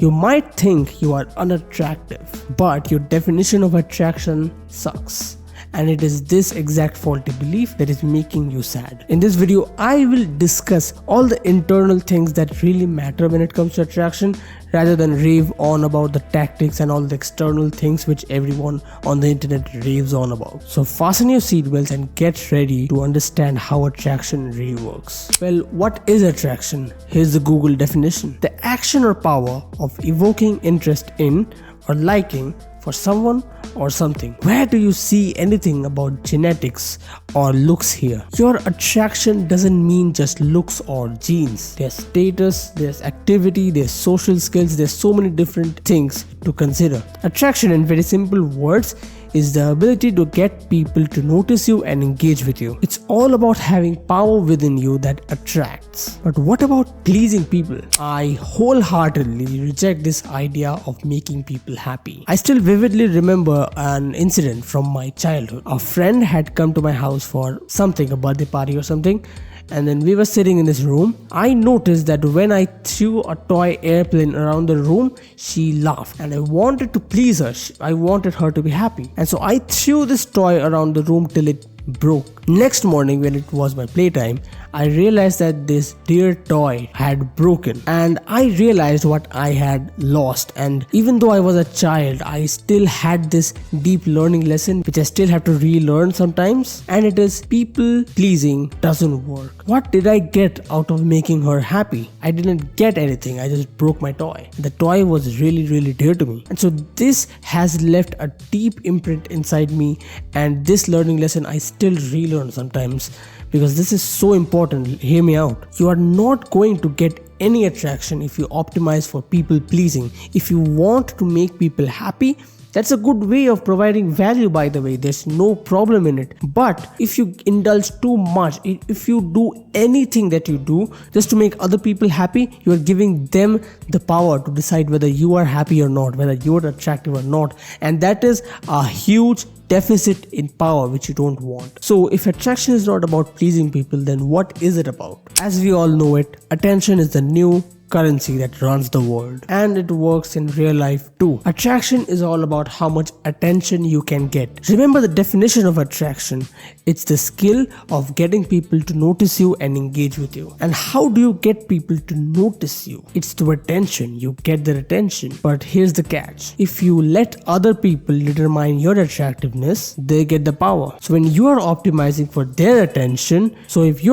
You might think you are unattractive, but your definition of attraction sucks. And it is this exact faulty belief that is making you sad. In this video, I will discuss all the internal things that really matter when it comes to attraction, rather than rave on about the tactics and all the external things which everyone on the internet raves on about. So fasten your seatbelts and get ready to understand how attraction really works. Well, what is attraction? Here's the Google definition. The action or power of evoking interest in or liking for someone or something. Where do you see anything about genetics or looks here? Your attraction doesn't mean just looks or genes. There's status, there's activity, there's social skills, there's so many different things to consider. Attraction, in very simple words, is the ability to get people to notice you and engage with you. It's all about having power within you that attracts. But what about pleasing people? I wholeheartedly reject this idea of making people happy. I still vividly remember an incident from my childhood. A friend had come to my house for something, a birthday party or something, and then we were sitting in this room. I noticed that when I threw a toy airplane around the room, she laughed, and I wanted to please her. I wanted her to be happy, and so I threw this toy around the room till it broke. Next morning, when it was my playtime, I realized that this dear toy had broken, and I realized what I had lost. And even though I was a child, I still had this deep learning lesson which I still have to relearn sometimes, and it is people pleasing doesn't work. What did I get out of making her happy? I didn't get anything. I just broke my toy. The toy was really dear to me, and so this has left a deep imprint inside me, and this learning lesson I still relearn sometimes, because this is so important. Hear me out. You are not going to get any attraction if you optimize for people pleasing. If you want to make people happy, that's a good way of providing value, by the way. There's no problem in it. But if you indulge too much, if you do anything that you do just to make other people happy, you are giving them the power to decide whether you are happy or not, whether you're attractive or not. And that is a huge deficit in power which you don't want. So if attraction is not about pleasing people, then what is it about? As we all know it, attention is the new currency that runs the world, and it works in real life too. Attraction is all about how much attention you can get. Remember the definition of attraction. It's the skill of getting people to notice you and engage with you. And how do you get people to notice you? It's through attention. You get their attention. But here's the catch. If you let other people determine your attractiveness, they get the power. So when you are optimizing for their attention, if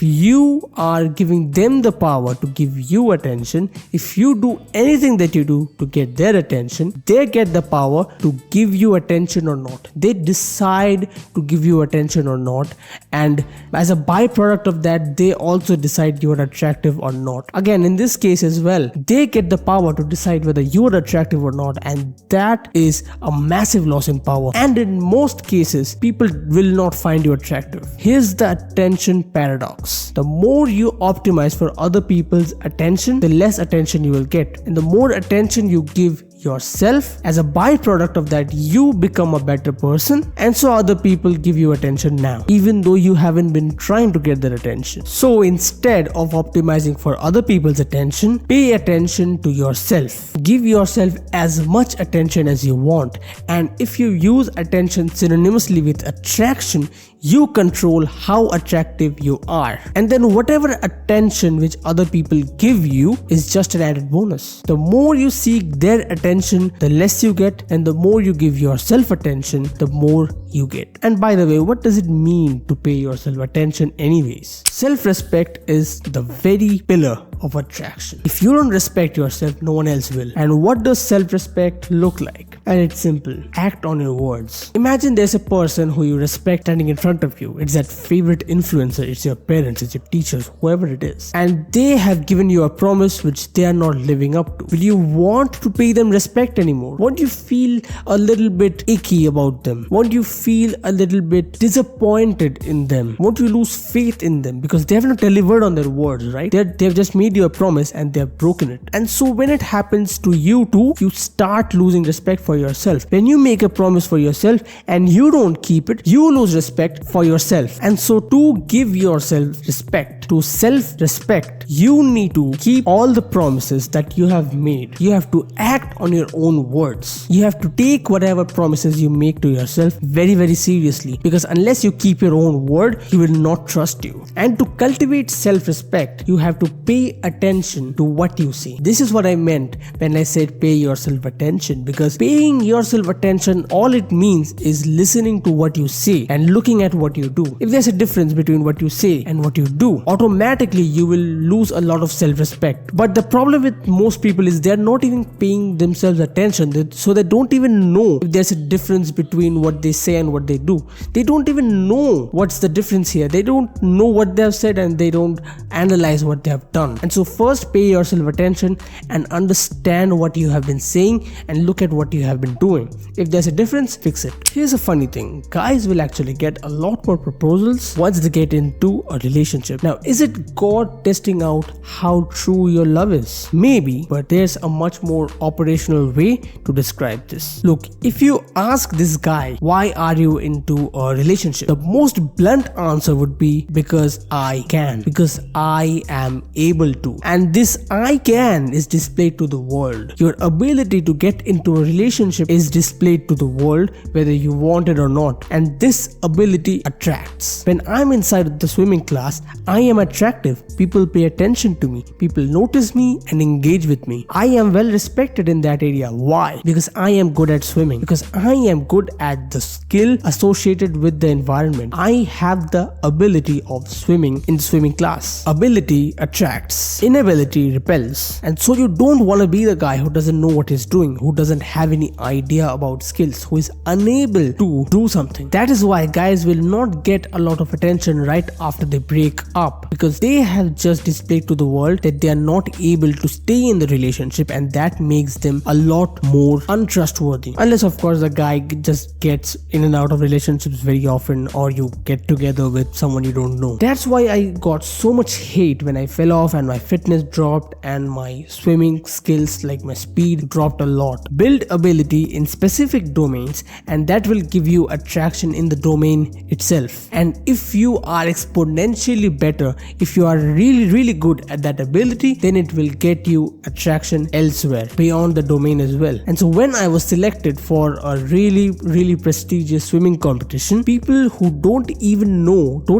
you are giving them the power to give you attention, if you do anything that you do to get their attention, they get the power to give you attention or not. They decide to give you attention or not, and as a byproduct of that, they also decide you are attractive or not. Again, in this case as well, they get the power to decide whether you are attractive or not, and that is a massive loss in power. And in most cases, people will not find you attractive. Here's the attention paradox. The more you optimize for other people's attention, the less attention you will get. And the more attention you give yourself, as a byproduct of that, you become a better person, and so other people give you attention now, even though you haven't been trying to get their attention. So instead of optimizing for other people's attention, pay attention to yourself. Give yourself as much attention as you want, and if you use attention synonymously with attraction, you control how attractive you are. And then whatever attention which other people give you is just an added bonus. The more you seek their attention, the less you get, and the more you give yourself attention, the more you get. And by the way, what does it mean to pay yourself attention anyways? Self-respect is the very pillar of attraction. If you don't respect yourself, no one else will. And what does self-respect look like? And it's simple. Act on your words. Imagine there's a person who you respect standing in front of you. It's that favorite influencer. It's your parents, it's your teachers, whoever it is. And they have given you a promise which they are not living up to. Will you want to pay them respect anymore? Won't you feel a little bit icky about them? Won't you feel a little bit disappointed in them? Won't you lose faith in them? Because they have not delivered on their words, right? They've just made you a promise and they've broken it. And so when it happens to you too, you start losing respect for yourself. When you make a promise for yourself and you don't keep it, you lose respect for yourself. And so to give yourself respect, to self-respect, you need to keep all the promises that you have made. You have to act on your own words. You have to take whatever promises you make to yourself very, very seriously, because unless you keep your own word, he will not trust you. And to cultivate self-respect, you have to pay attention to what you say. This is what I meant when I said pay yourself attention, because paying yourself attention, all it means is listening to what you say and looking at what you do. If there's a difference between what you say and what you do, automatically you will lose a lot of self-respect. But the problem with most people is they're not even paying themselves attention, so they don't even know if there's a difference between what they say and what they do. They don't even know what's the difference here. They don't know what they have said and they don't analyze what they have done. And so first pay yourself attention and understand what you have been saying and look at what you have been doing. If there's a difference, fix it. Here's a funny thing. Guys will actually get a lot more proposals once they get into a relationship. Now, is it God testing out how true your love is? Maybe, but there's a much more operational way to describe this. Look, if you ask this guy, why are you into a relationship? The most blunt answer would be because I can, because I am able to. And this I can is displayed to the world. Your ability to get into a relationship is displayed to the world whether you want it or not. And this ability attracts. When I'm inside the swimming class, I am attractive. People pay attention to me. People notice me and engage with me. I am well respected in that area. Why? Because I am good at swimming. Because I am good at the skill associated with the environment. I have the ability of swimming in the swimming class. Ability attracts. Inability repels. And so you don't want to be the guy who doesn't know what he's doing, who doesn't have any idea about skills, who is unable to do something. That is why guys will not get a lot of attention right after they break up, because they have just displayed to the world that they are not able to stay in the relationship, and that makes them a lot more untrustworthy. Unless of course the guy just gets in and out of relationships very often, or you get together with someone you don't know. That's why I got so much hate when I fell off and my fitness dropped and my swimming skills, like my speed, dropped a lot. Build ability in specific domains and that will give you attraction in the domain itself. And if you are exponentially better, if you are really good at that ability, then it will get you attraction elsewhere beyond the domain as well. And so when I was selected for a really prestigious swimming competition, people who don't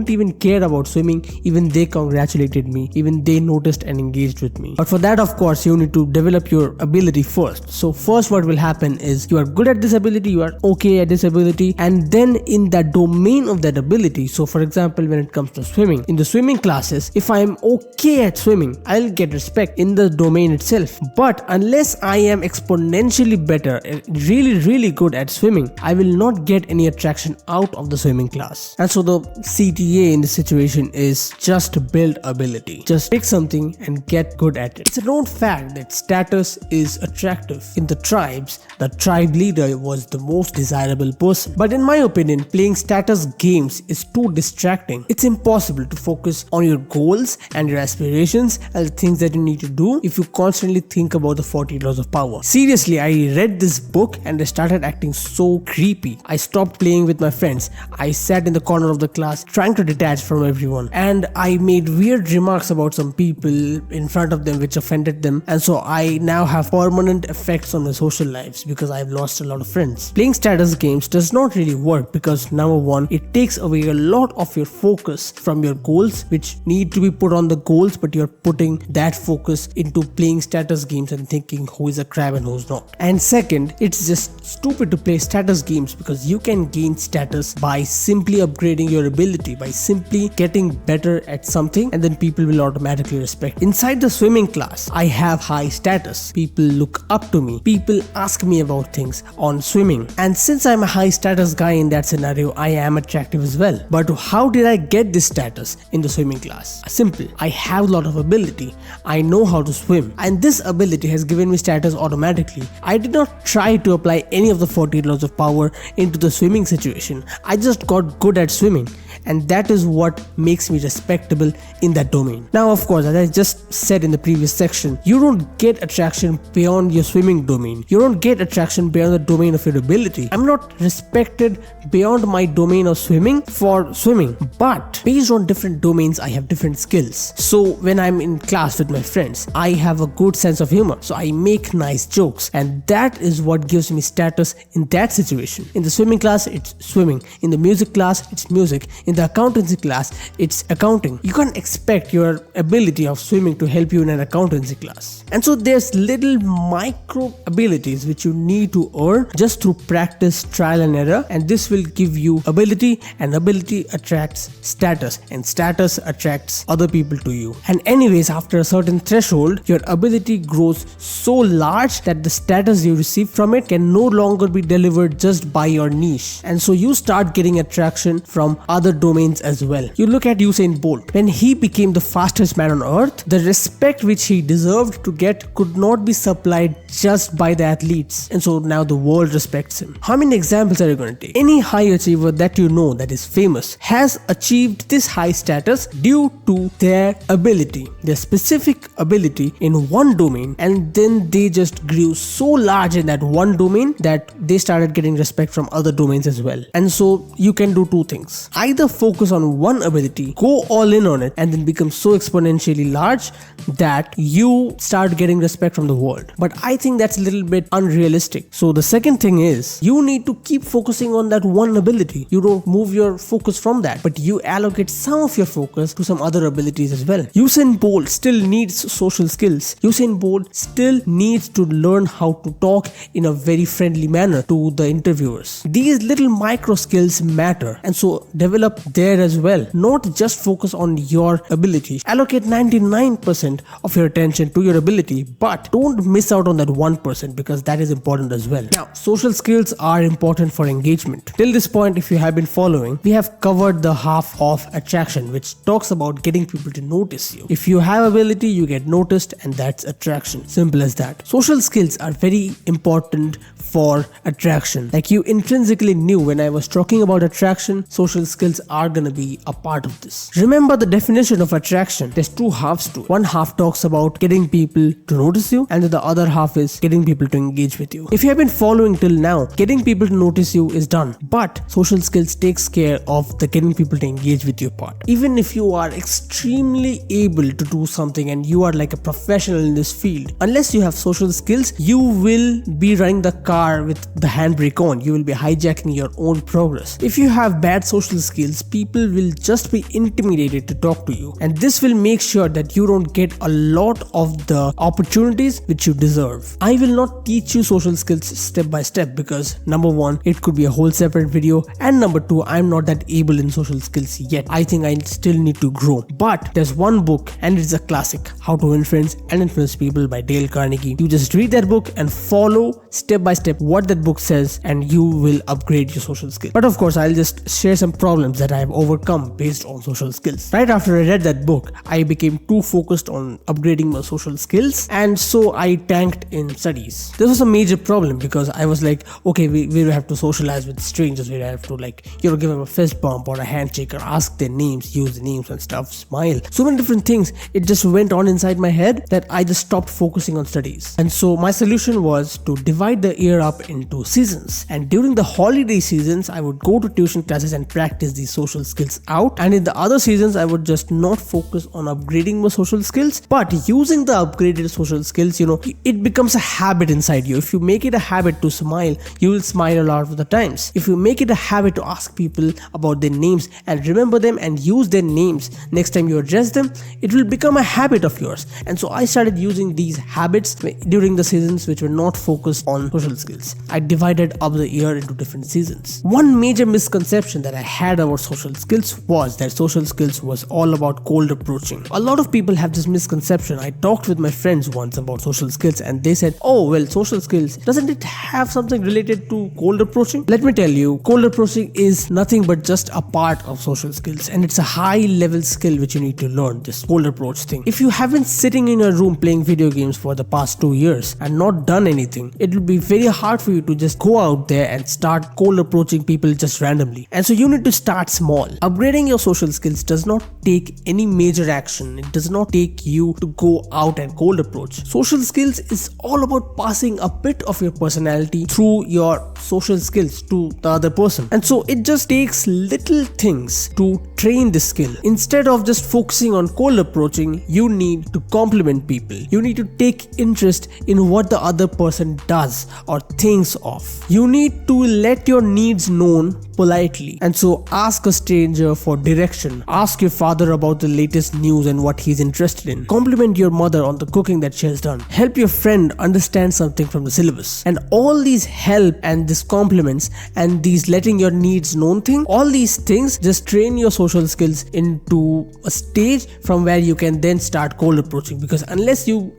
even care about swimming, even they congratulated me, even they noticed and engaged with me. But for that, of course, you need to develop your ability first. So first what will happen is you are good at this ability, you are okay at this ability, and then in that domain of that ability, so for example when it comes to swimming, in the swimming classes, if I am okay at swimming, I'll get respect in the domain itself. But unless I am exponentially better, really good at swimming, I will not get any attraction out of the swimming class. And so the CTA in this situation is just build ability. Just pick something and get good at it. It's a known fact that status is attractive. In the tribes, the tribe leader was the most desirable person. But in my opinion, playing status games is too distracting. It's impossible to focus on your goals and your aspirations and the things that you need to do if you constantly think about the 40 laws of power. Seriously, I read this book and I started acting so creepy. I stopped playing with my friends. I sat in the corner of the class trying to detach from everyone, and I made weird remarks about some people in front of them which offended them, and so I now have permanent effects on my social lives because I've lost a lot of friends. Playing status games does not really work because number one, it takes away a lot of your focus from your goals which need to be put on the goals, but you're putting that focus into playing status games and thinking who is a crab and who's not. And second, it's just stupid to play status games because you can gain status by simply upgrading your ability, by simply getting better at something, and then people will automatically respect. Inside the swimming class, I have high status. People look up to me. People ask me about things on swimming. And since I'm a high status guy in that scenario, I am attractive as well. But how did I get this status in the swimming class? Simple. I have a lot of ability. I know how to swim. And this ability has given me status automatically. I did not try to apply any of the 14 laws of power into the swimming situation. I just got good at swimming, and that is what makes me respectable in that domain. Now, of course, as I just said in the previous section, you don't get attraction beyond your swimming domain. You don't get attraction beyond the domain of your ability. I'm not respected beyond my domain of swimming for swimming, but based on different domains, I have different skills. So when I'm in class with my friends, I have a good sense of humor, so I make nice jokes, and that is what gives me status in that situation. In the swimming class, it's swimming. In the music class, it's music. In the accountancy class, it's accounting. You can't expect your ability of swimming to help you in an accountancy class. And so there's little micro abilities which you need to earn just through practice, trial and error, and this will give you ability, and ability attracts status, and status attracts other people to you. And anyways, after a certain threshold, your ability grows so large that the status you receive from it can no longer be delivered just by your niche, and so you start getting attraction from other domains as well. You look at Usain Bolt. When he became the fastest man on earth, the respect which he deserved to get could not be supplied just by the athletes, and so now the world respects him. How many examples are you going to take? Any high achiever that you know that is famous has achieved this high status due to their ability, their specific ability in one domain, and then they just grew so large in that one domain that they started getting respect from other domains as well. And so you can do two things: either focus on one ability, go all in on it, and then become so exponentially large that you start getting respect from the world. But I think that's a little bit unrealistic. So the second thing is, you need to keep focusing on that one ability. You don't move your focus from that, but you allocate some of your focus to some other abilities as well. Usain Bolt still needs social skills. Usain Bolt still needs to learn how to talk in a very friendly manner to the interviewers. These little micro skills matter, and so develop there as well. Not just focus on your ability. Allocate 99% of your attention to your ability, but don't miss out on that 1% because that is important as well. Now, social skills are important for engagement. Till this point, if you have been following, we have covered the half of attraction, which talks about getting people to notice you. If you have ability, you get noticed, and that's attraction. Simple as that. Social skills are very important for attraction. Like you intrinsically knew when I was talking about attraction, social skills are gonna be a part of this. Remember the definition of attraction. There's two halves to it. One half talks about getting people to notice you, and the other half is getting people to engage with you. If you have been following till now, getting people to notice you is done, but social skills takes care of the getting people to engage with you part. Even if you are extremely able to do something and you are like a professional in this field, unless you have social skills, you will be running the car with the handbrake on. You will be hijacking your own progress. If you have bad social skills, people will just be intimidated to talk to you, and this will make sure that you don't get a lot of the opportunities which you deserve. I will not teach you social skills step by step because number one, it could be a whole separate video, and number two, I'm not that able in social skills yet. I think I still need to grow. But there's one book, and it's a classic, How to Influence and Influence People by Dale Carnegie. You just read that book and follow step by step what that book says, and you will upgrade your social skills. But of course, I'll just share some problems that I have overcome based on social skills. Right after I read that book, I became too focused on upgrading my social skills, and so I tanked in studies. This was a major problem because I was like, okay, we will have to socialize with strangers. We have to give them a fist bump or a handshake or ask their names, use the names and stuff, smile. So many different things. It just went on inside my head that I just stopped focusing on studies. And so my solution was to divide the year up into seasons. And during the holiday seasons, I would go to tuition classes and practice these social skills out. And in the other seasons, I would just not focus on upgrading my social skills, but using the upgraded social skills, it becomes a habit inside you. If you make it a habit to smile, you will smile a lot of the times. If you make it a habit to ask people about their names and remember them and use their names next time you address them, it will become a habit of yours. And so I started using these habits during the seasons which were not focused on social skills. I divided up the year into different seasons. One major misconception that I had about social skills was that social skills was all about cold approaching. A lot of people have this misconception. I talked with my friends once about social skills and they said, oh well, social skills, doesn't it have something related to cold approaching? Let me tell you, cold approaching is nothing but just a part of social skills, and it's a high level skill which you need to learn, this cold approach thing. If you have been sitting in your room playing video games for the past 2 years and not done anything, it will be very hard for you to just go out there and start cold approaching people just randomly. And so you need to start small. Upgrading your social skills does not take any major action. It does not take you to go out and cold approach. Social skills is all about passing a bit of your personality through your social skills to the other person. And so it just takes little things to train this skill. Instead of just focusing on cold approaching, you need to compliment people. You need to take interest in what the other person does or thinks of. You need to let your needs known politely. And so ask a stranger for direction. Ask your father about the latest news and what he's interested in. Compliment your mother on the cooking that she has done. Help your friend understand something from the syllabus. And all these help and these compliments and these letting your needs known thing, all these things just train your social skills into a stage from where you can then start cold approaching. Because unless you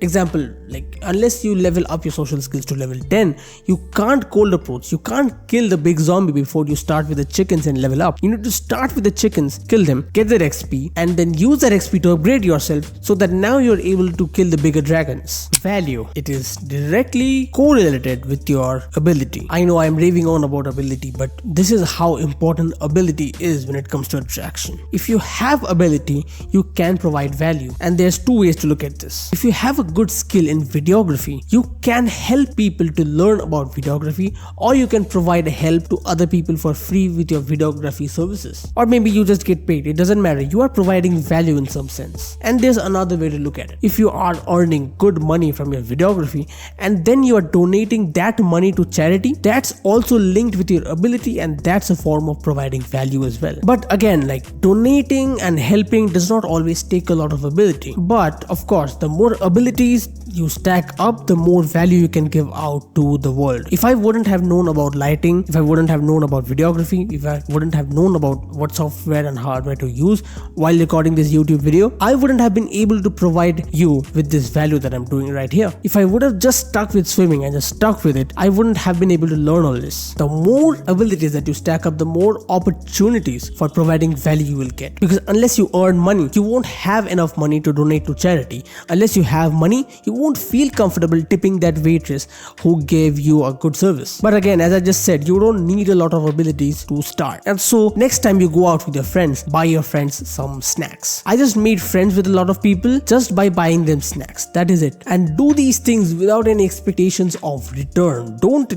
level up your social skills to level 10, you can't cold approach. You can't kill the big zombie before you start with the chickens and level up. You need to start with the chickens, kill them, get their XP, and then use that XP to upgrade yourself so that now you're able to kill the bigger dragons. Value. It is directly correlated with your ability. I know I'm raving on about ability, but this is how important ability is when it comes to attraction. If you have ability, you can provide value. And there's two ways to look at this. If you have a good skill in videography, you can help people to learn about videography, or you can provide help to other people for free with your videography services. Or maybe you just get paid. It doesn't matter. You are providing value in some sense. And there's another way to look at it. If you are earning good money from your videography and then you are donating that money to charity, that's also linked with your ability, and that's a form of providing value as well. But again, like donating and helping does not always take a lot of ability. But of course, the more abilities you stack up, the more value you can give out to the world. If I wouldn't have known about lighting, if I wouldn't have known about videography, if I wouldn't have known about what software and hardware to use while recording this YouTube video, I wouldn't have been able to provide you with this value that I'm doing right here. If I would have just stuck with swimming and just stuck with it, I wouldn't have been able to learn all this. The more abilities that you stack up, the more opportunities for providing value you will get. Because unless you earn money, you won't have enough money to donate to charity. Unless you have money, you won't feel comfortable tipping that waitress who gave you a good service. But again, as I just said, you don't need a lot of abilities to start. And so next time you go out with your friends, buy your friends some snacks. I just made friends with a lot of people just by buying them snacks. That is it. And do these things without any expectations of return. Don't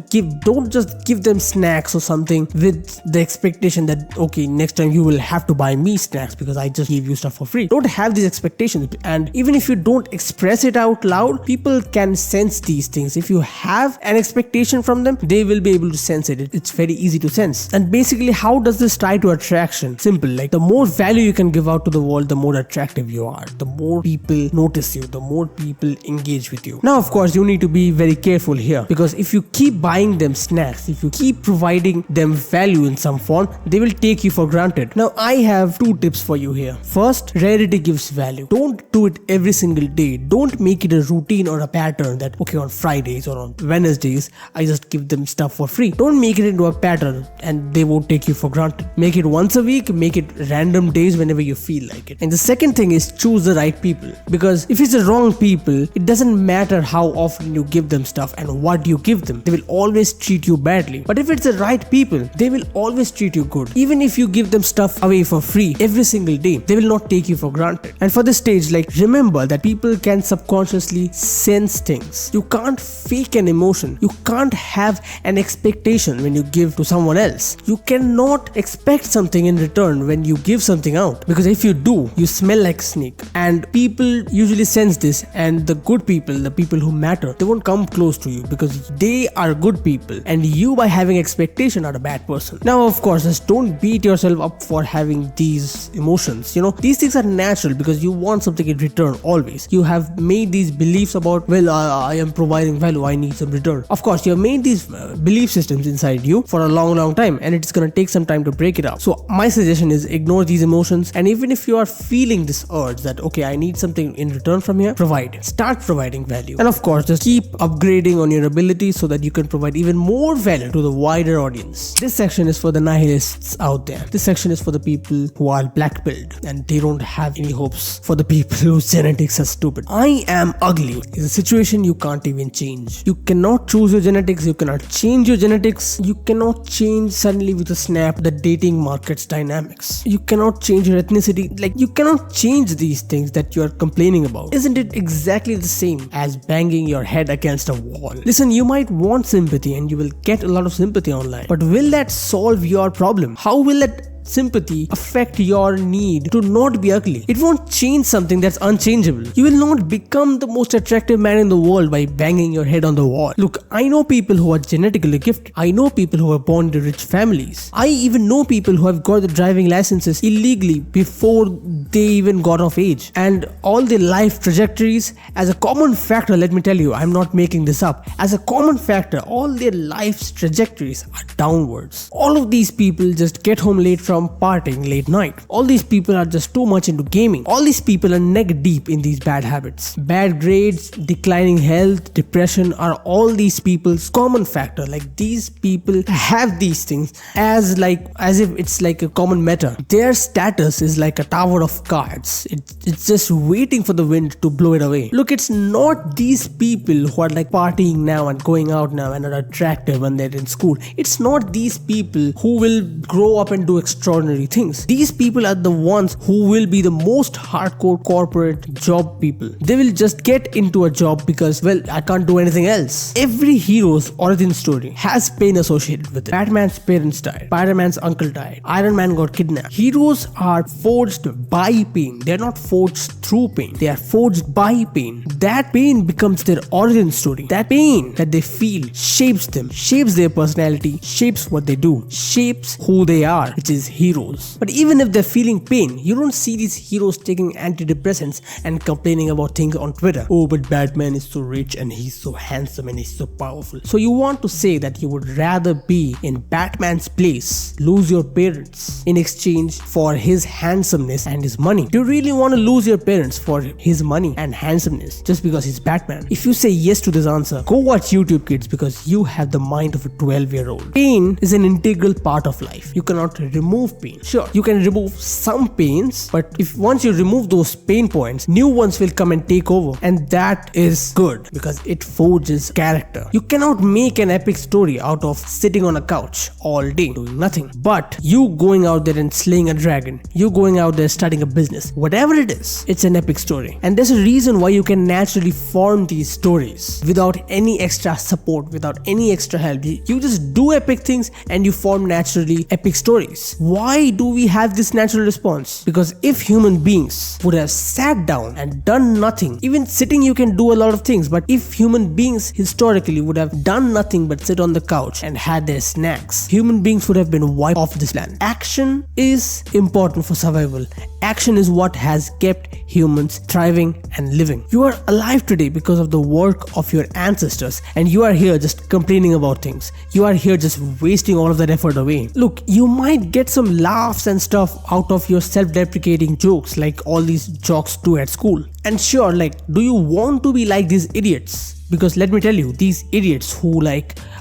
just give them snacks or something with the expectation that okay, next time you will have to buy me snacks because I just gave you stuff for free. Don't have these expectations. And even if you don't express it out loud, people can sense these things. If you have an expectation from them, they will be able to sense it. It's very easy to sense. And basically, how does this tie to attraction? Simple. Like the more value you can give out to the world, the more attractive you are. The more people notice you, the more people engage with you. Now, of course, you need to be very careful here, because if you keep buying them snacks, if you keep providing them value in some form, they will take you for granted. Now, I have two tips for you here. First, rarity gives value. Don't do it every single day. Don't make it a routine or a pattern that okay, on Fridays or on Wednesdays I just give them stuff for free. Don't make it into a pattern and they won't take you for granted. Make it once a week, make it random days whenever you feel like it. And the second thing is choose the right people, because if it's the wrong people, it doesn't matter how often you give them stuff and what you give them, they will always treat you badly. But if it's the right people, they will always treat you good. Even if you give them stuff away for free every single day, they will not take you for granted. And for this stage, like, remember that people can subconsciously sense things. You can't fake an emotion. You can't have an expectation when you give to someone else. You cannot expect something in return when you give something out, because if you do, you smell like a snake. And people usually sense this, and the good people, the people who matter, they won't come close to you because they are good people, and you, by having expectation, are a bad person. Now, of course, just don't beat yourself up for having these emotions. You know, these things are natural because you want something in return always. You have made these beliefs about, well, I am providing value, I need some return. Of course, you have made these belief systems inside you for a long time, and it's gonna take some time to break it out. out. So my suggestion is ignore these emotions, and even if you are feeling this urge that okay, I need something in return from here, start providing value. And of course, just keep upgrading on your ability so that you can provide even more value to the wider audience. This section is for the nihilists out there. This section is for the people who are black-pilled and they don't have any hopes, for the people whose genetics are stupid. I am ugly is a situation you can't even change. You cannot choose your genetics, you cannot change your genetics, you cannot change suddenly with a snap the dating market's dynamics. You cannot change your ethnicity, like you cannot change these things that you are complaining about. Isn't it exactly the same as banging your head against a wall? Listen, you might want sympathy and you will get a lot of sympathy online, but will that solve your problem? How will that sympathy affect your need to not be ugly? It won't change something that's unchangeable. You will not become the most attractive man in the world by banging your head on the wall. Look, I know people who are genetically gifted. I know people who are born to rich families. I even know people who have got the driving licenses illegally before they even got of age. And all their life trajectories, as a common factor, let me tell you, I'm not making this up. As a common factor, all their life's trajectories are downwards. All of these people just get home late from partying late night. All these people are just too much into gaming. All these people are neck deep in these bad habits. Bad grades, declining health, depression are all these people's common factor. Like these people have these things as if it's like a common matter. Their status is like a tower of cards. It's just waiting for the wind to blow it away. Look, it's not these people who are like partying now and going out now and are attractive when they're in school. It's not these people who will grow up and do extraordinary things. These people are the ones who will be the most hardcore corporate job people. They will just get into a job because, well, I can't do anything else. Every hero's origin story has pain associated with it. Batman's parents died. Spider-Man's uncle died. Iron Man got kidnapped. Heroes are forged by pain. They're not forged through pain. They are forged by pain. That pain becomes their origin story. That pain that they feel shapes them, shapes their personality, shapes what they do, shapes who they are, which is heroes. But even if they're feeling pain, you don't see these heroes taking antidepressants and complaining about things on Twitter. Oh, but Batman is so rich and he's so handsome and he's so powerful. So you want to say that you would rather be in Batman's place, lose your parents in exchange for his handsomeness and his money? Do you really want to lose your parents for his money and handsomeness just because he's Batman? If you say yes to this answer, go watch YouTube Kids, because you have the mind of a 12-year-old. Pain is an integral part of life. You cannot remove pain. Sure, you can remove some pains, but if once you remove those pain points, new ones will come and take over, and that is good because it forges character. You cannot make an epic story out of sitting on a couch all day doing nothing, but you going out there and slaying a dragon, you going out there starting a business, whatever it is, it's an epic story. And there's a reason why you can naturally form these stories without any extra support, without any extra help. You just do epic things and you form naturally epic stories. Why do we have this natural response? Because if human beings would have sat down and done nothing, even sitting you can do a lot of things, but if human beings historically would have done nothing but sit on the couch and had their snacks, human beings would have been wiped off this planet. Action is important for survival. Action is what has kept humans thriving and living. You are alive today because of the work of your ancestors, and you are here just complaining about things. You are here just wasting all of that effort away. Look, you might get some laughs and stuff out of your self-deprecating jokes like all these jocks do at school. And sure, do you want to be like these idiots? Because let me tell you, these idiots who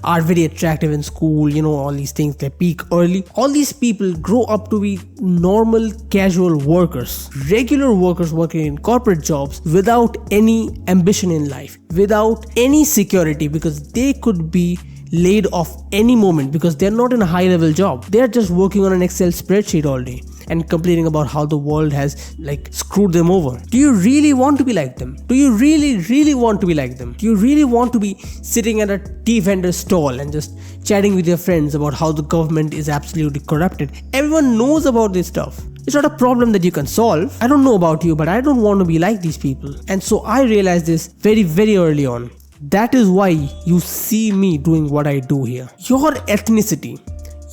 are very attractive in school, all these things, they peak early. All these people grow up to be normal, casual workers, regular workers working in corporate jobs without any ambition in life, without any security, because they could be laid off any moment because they're not in a high level job. They're just working on an Excel spreadsheet all day and complaining about how the world has screwed them over. Do you really want to be like them? Do you really want to be like them? Do you really want to be sitting at a tea vendor stall and just chatting with your friends about how the government is absolutely corrupted? Everyone knows about this stuff. It's not a problem that you can solve. I don't know about you, but I don't want to be like these people. And so I realized this very, very early on. That is why you see me doing what I do here. Your ethnicity,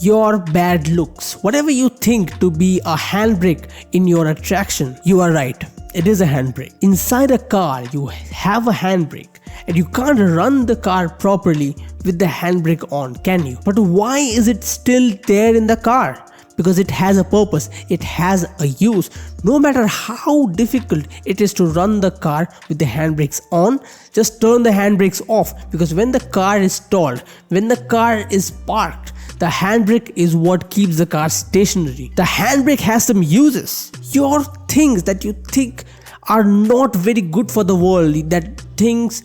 your bad looks, whatever you think to be a handbrake in your attraction, you are right. It is a handbrake. Inside a car, you have a handbrake, and you can't run the car properly with the handbrake on, can you? But why is it still there in the car? because it has a purpose, it has a use. No matter how difficult it is to run the car with the handbrakes on, just turn the handbrakes off, because when the car is stalled, when the car is parked, the handbrake is what keeps the car stationary. The handbrake has some uses. Your things that you think are not very good for the world, the things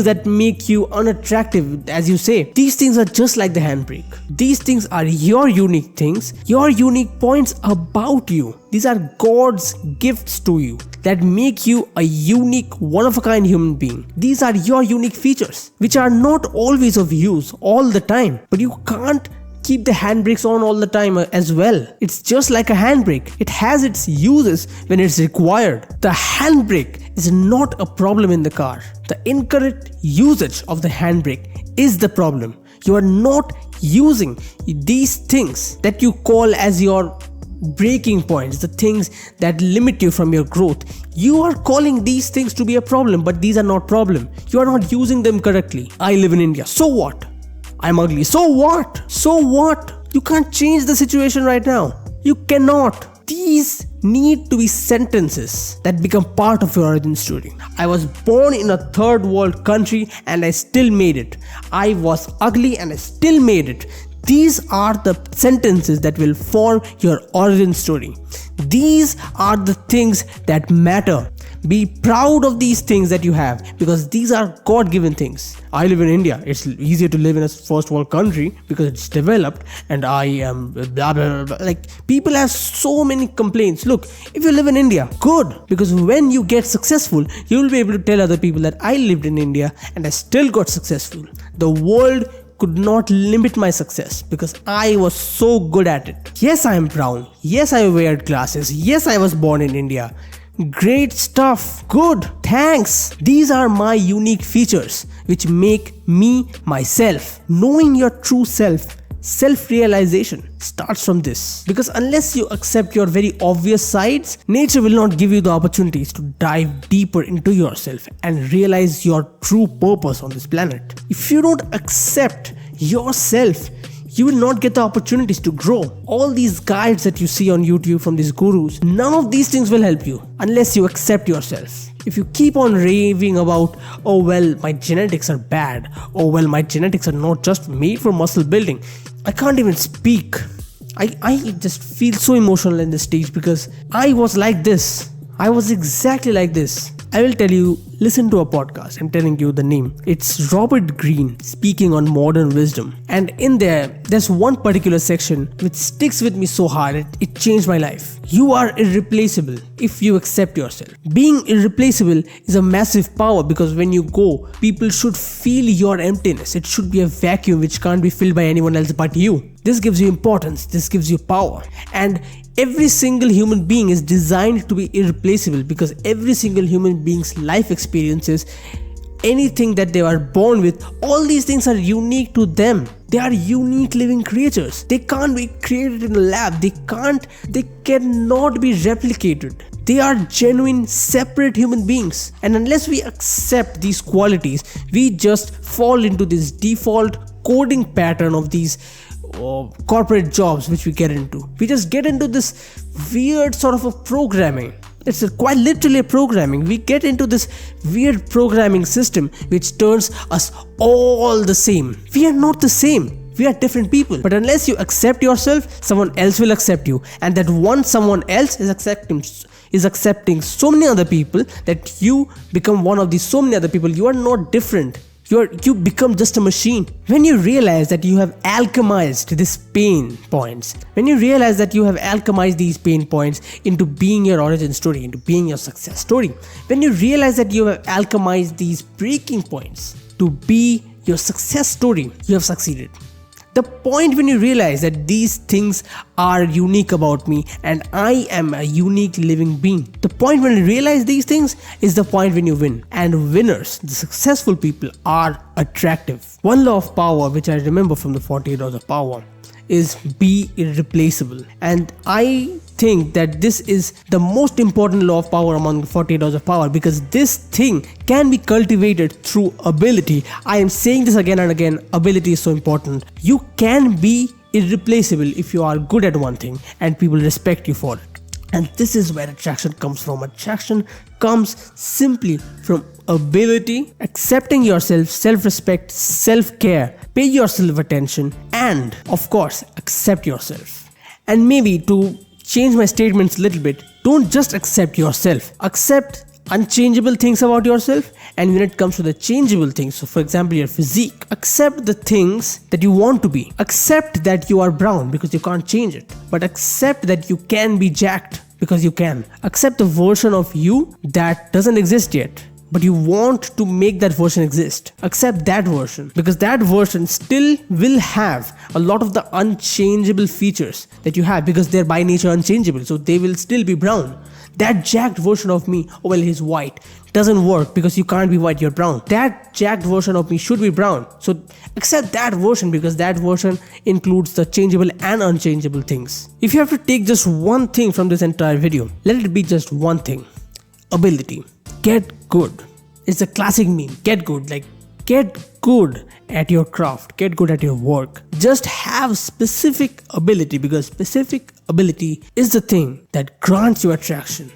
that make you unattractive, as you say, these things are just like the handbrake. These things are your unique things, your unique points about you. These are God's gifts to you that make you a unique, one-of-a-kind human being. These are your unique features, which are not always of use all the time, but you can't keep the handbrakes on all the time as well. It's just like a handbrake. It has its uses when it's required. The handbrake is not a problem in the car. The incorrect usage of the handbrake is the problem. You are not using these things that you call as your breaking points, the things that limit you from your growth. You are calling these things to be a problem, but these are not problem. You are not using them correctly. I live in India. So what? I'm ugly. So what? So what? You can't change the situation right now. You cannot. These need to be sentences that become part of your origin story. I was born in a third world country and I still made it. I was ugly and I still made it. These are the sentences that will form your origin story. These are the things that matter. Be proud of these things that you have, because these are God-given things. I live in India. It's easier to live in a first world country because it's developed, and I am blah, blah, blah, blah. Like, people have so many complaints. Look, if you live in India, good, because when you get successful, you will be able to tell other people that I lived in India and I still got successful. The world could not limit my success because I was so good at it. Yes, I am brown. Yes, I wear glasses. Yes, I was born in India. Great stuff. Good. Thanks. These are my unique features which make me myself. Knowing your true self-realization starts from this. Because unless you accept your very obvious sides, nature will not give you the opportunities to dive deeper into yourself and realize your true purpose on this planet. If you don't accept yourself, you will not get the opportunities to grow. All these guides that you see on YouTube from these gurus, none of these things will help you unless you accept yourself. If you keep on raving about, oh well, my genetics are bad, oh well, my genetics are not just made for muscle building, I can't even speak. I just feel so emotional in this stage because I was like this. I was exactly like this. I will tell you, listen to a podcast. I'm telling you the name. It's Robert Greene speaking on modern wisdom. And in there's one particular section which sticks with me so hard. It changed my life. You are irreplaceable if you accept yourself. Being irreplaceable is a massive power because when you go, people should feel your emptiness. It should be a vacuum which can't be filled by anyone else but you. This gives you importance. This gives you power. And every single human being is designed to be irreplaceable because every single human being's life experiences, anything that they are born with, all these things are unique to them. They are unique living creatures. They can't be created in a lab. They cannot be replicated. They are genuine, separate human beings. And unless we accept these qualities, we just fall into this default coding pattern of these corporate jobs which we get into. We just get into this weird sort of a programming. It's quite literally a programming. We get into this weird programming system which turns us all the same. We are not the same. We are different people. But unless you accept yourself, someone else will accept you. And that one someone else is accepting so many other people that you become one of these so many other people. You are not different. You become just a machine. When you realize that you have alchemized these pain points, when you realize that you have alchemized these pain points into being your origin story, into being your success story, when you realize that you have alchemized these breaking points to be your success story, you have succeeded. The point when you realize that these things are unique about me and I am a unique living being, the point when you realize these things is the point when you win. And winners, the successful people, are attractive. One law of power which I remember from the 48 Laws of Power is be irreplaceable. And I think that this is the most important law of power among the 48 laws of power because this thing can be cultivated through ability. I am saying this again and again, ability is so important. You can be irreplaceable if you are good at one thing and people respect you for it. And this is where attraction comes from. Attraction comes simply from ability, accepting yourself, self-respect, self-care, pay yourself attention, and of course, accept yourself. And maybe to change my statements a little bit, don't just accept yourself. Accept unchangeable things about yourself, and when it comes to the changeable things, so for example your physique, accept the things that you want to be. Accept that you are brown because you can't change it, but accept that you can be jacked because you can. Accept the version of you that doesn't exist yet, but you want to make that version exist. Accept that version, because that version still will have a lot of the unchangeable features that you have, because they're by nature unchangeable, so they will still be brown. That jacked version of me, oh well, he's white, doesn't work because you can't be white, you're brown. That jacked version of me should be brown. So accept that version, because that version includes the changeable and unchangeable things. If you have to take just one thing from this entire video, let it be just one thing. Ability. Get good. It's a classic meme. Get good. Like, get good at your craft. Get good at your work. Just have specific ability, because specific ability is the thing that grants you attraction.